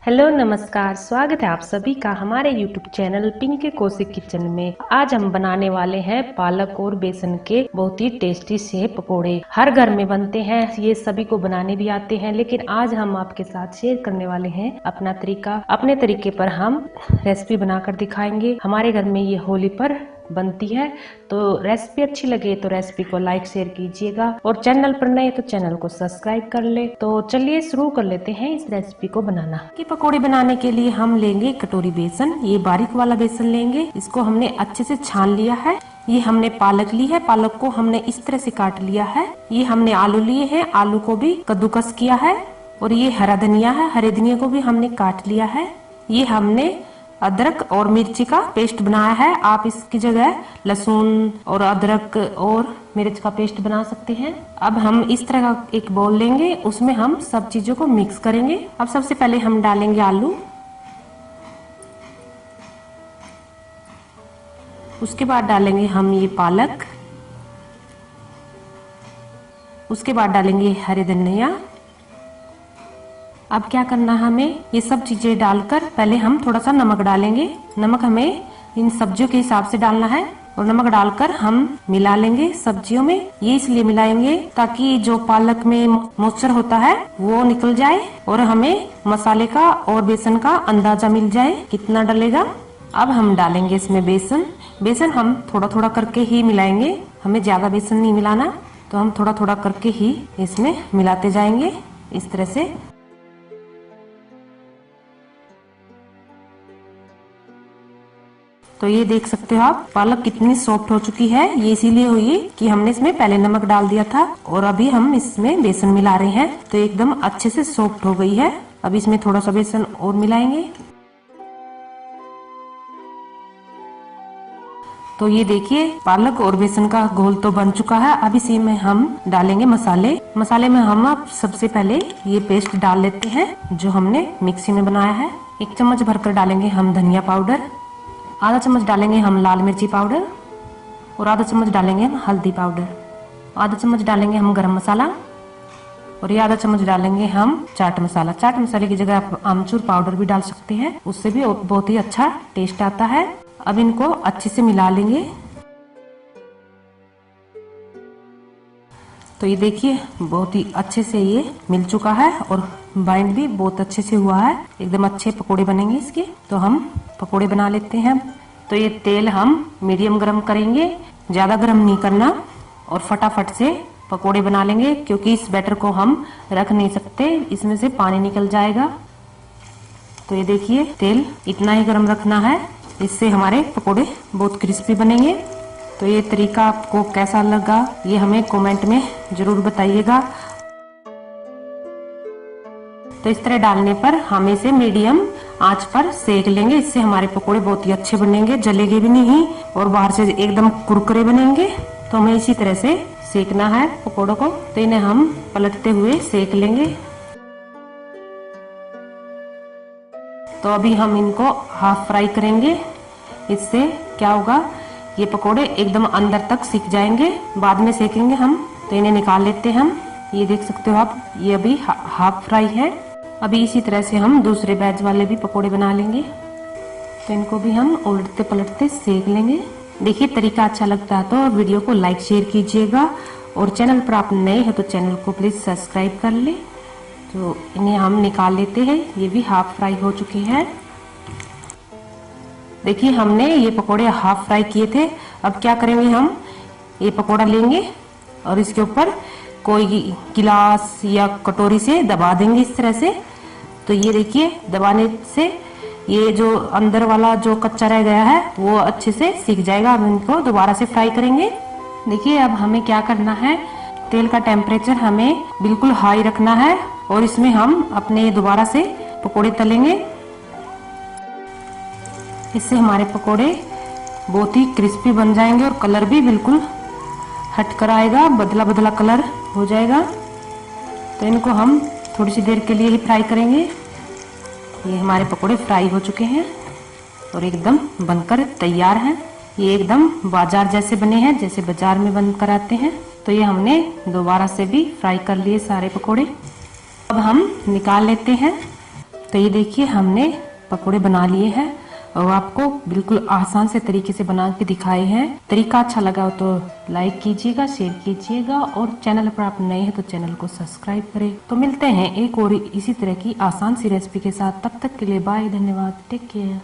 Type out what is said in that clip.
Hello नमस्कार, स्वागत है आप सभी का हमारे YouTube channel Pinki Kaushik kitchen में। आज हम बनाने वाले हैं पालक और बेसन के बहुत ही टेस्टी से पकोड़े। हर घर में बनते हैं, ये सभी को बनाने भी आते हैं, लेकिन आज हम आपके साथ शेयर करने वाले हैं अपना तरीका। अपने तरीके पर हम रेसिपी बनाकर दिखाएंगे। हमारे घर में ये होली पर बनती है, तो रेसिपी अच्छी लगे तो रेसिपी को लाइक शेयर कीजिएगा और चैनल पर नए तो चैनल को सब्सक्राइब कर ले। तो चलिए शुरू कर लेते हैं इस रेसिपी को बनाना। कि पकोड़े बनाने के लिए हम लेंगे कटोरी बेसन, ये बारीक वाला बेसन लेंगे। इसको हमने अच्छे से छान लिया है। ये हमने पालक ली है, पालक को हमने इस तरह से काट लिया है। ये हमने आलू लिए हैं, आलू को भी कद्दूकस किया है। और ये हरा धनिया है, हरे धनिया को भी हमने काट लिया है। ये हमने अदरक और मिर्ची का पेस्ट बनाया है। आप इसकी जगह लहसुन और अदरक और मिर्च का पेस्ट बना सकते हैं। अब हम इस तरह का एक बाउल लेंगे, उसमें हम सब चीजों को मिक्स करेंगे। अब सबसे पहले हम डालेंगे आलू, उसके बाद डालेंगे हम ये पालक, उसके बाद डालेंगे हरे धनिया। अब क्या करना है, हमें ये सब चीजें डालकर पहले हम थोड़ा सा नमक डालेंगे। नमक हमें इन सब्जियों के हिसाब से डालना है और नमक डालकर हम मिला लेंगे सब्जियों में। ये इसलिए मिलाएंगे ताकि जो पालक में मॉइस्चर होता है वो निकल जाए और हमें मसाले का और बेसन का अंदाजा मिल जाए कितना डलेगा। अब हम डालेंगे इसमें बेसन। बेसन हम थोड़ा थोड़ा करके ही मिलाएंगे, हमें ज्यादा बेसन नहीं मिलाना, तो हम थोड़ा थोड़ा करके ही इसमें मिलाते जाएंगे इस तरह से। तो ये देख सकते हो आप, पालक कितनी सॉफ्ट हो चुकी है। ये इसीलिए हुई कि हमने इसमें पहले नमक डाल दिया था और अभी हम इसमें बेसन मिला रहे हैं, तो एकदम अच्छे से सॉफ्ट हो गई है। अब इसमें थोड़ा सा बेसन और मिलाएंगे। तो ये देखिए पालक और बेसन का घोल तो बन चुका है। अब इसी में हम डालेंगे मसाले। मसाले में हम अब सबसे पहले ये पेस्ट डाल लेते हैं जो हमने मिक्सी में बनाया है। 1 चम्मच भरकर डालेंगे हम धनिया पाउडर, आधा चम्मच डालेंगे हम लाल मिर्ची पाउडर और आधा चम्मच डालेंगे हम हल्दी पाउडर, आधा चम्मच डालेंगे हम गरम मसाला और ये आधा चम्मच डालेंगे हम चाट मसाला। चाट मसाले की जगह आप आमचूर पाउडर भी डाल सकते हैं, उससे भी बहुत ही अच्छा टेस्ट आता है। अब इनको अच्छे से मिला लेंगे। तो ये देखिए बहुत ही अच्छे से ये मिल चुका है और बाइंड भी बहुत अच्छे से हुआ है। एकदम अच्छे पकोड़े बनेंगे इसके। तो हम पकोड़े बना लेते हैं। तो ये तेल हम मीडियम गरम करेंगे, ज्यादा गरम नहीं करना, और फटाफट से पकोड़े बना लेंगे क्योंकि इस बैटर को हम रख नहीं सकते, इसमें से पानी निकल जाएगा। तो ये देखिए तेल इतना ही गरम रखना है, इससे हमारे पकोड़े बहुत क्रिस्पी बनेंगे। तो ये तरीका आपको कैसा लगा ये हमें कमेंट में जरूर बताइएगा। तो इस तरह डालने पर हम इसे मीडियम आंच पर सेक लेंगे, इससे हमारे पकोड़े बहुत ही अच्छे बनेंगे, जलेंगे भी नहीं और बाहर से एकदम कुरकुरे बनेंगे। तो हमें इसी तरह से सेकना है पकोड़ों को। तो इन्हें हम पलटते हुए सेक लेंगे। तो अभी हम इनको हाफ फ्राई करेंगे, इससे क्या होगा ये पकोड़े एकदम अंदर तक सिक जाएंगे, बाद में सेकेंगे हम। तो इन्हें निकाल लेते हैं हम। ये देख सकते हो आप, ये अभी हाफ फ्राई है। अभी इसी तरह से हम दूसरे बैच वाले भी पकोड़े बना लेंगे। तो इनको भी हम उलटते पलटते सेक लेंगे। देखिए तरीका अच्छा लगता है तो वीडियो को लाइक शेयर कीजिएगा और चैनल पर आप नए हैं तो चैनल को प्लीज सब्सक्राइब कर ले। तो इन्हें हम निकाल लेते हैं, ये भी हाफ फ्राई हो चुके हैं। देखिए हमने ये पकोड़े हाफ फ्राई किए थे। अब क्या करेंगे, हम ये पकोड़ा लेंगे और इसके ऊपर कोई गिलास या कटोरी से दबा देंगे इस तरह से। तो ये देखिए दबाने से ये जो अंदर वाला जो कच्चा रह गया है वो अच्छे से सीख जाएगा। अब इनको दोबारा से फ्राई करेंगे। देखिए अब हमें क्या करना है, तेल का टेम्परेचर हमें बिल्कुल हाई रखना है और इसमें हम अपने दोबारा से पकोड़े तलेंगे। इससे हमारे पकोड़े बहुत ही क्रिस्पी बन जाएंगे और कलर भी बिल्कुल हटकर आएगा, बदला बदला कलर हो जाएगा। तो इनको हम थोड़ी सी देर के लिए ही फ्राई करेंगे। ये हमारे पकोड़े फ्राई हो चुके हैं और एकदम बनकर तैयार हैं। ये एकदम बाजार जैसे बने हैं, जैसे बाजार में बनकर आते हैं। तो ये हमने दोबारा से भी फ्राई कर लिए सारे पकोड़े। अब हम निकाल लेते हैं। तो ये देखिए हमने पकोड़े बना लिए हैं और आपको बिल्कुल आसान से तरीके से बना के दिखाए हैं। तरीका अच्छा लगा हो तो लाइक कीजिएगा, शेयर कीजिएगा और चैनल पर आप नए हैं तो चैनल को सब्सक्राइब करें। तो मिलते हैं एक और इसी तरह की आसान सी रेसिपी के साथ। तब तक के लिए बाय, धन्यवाद, टेक केयर।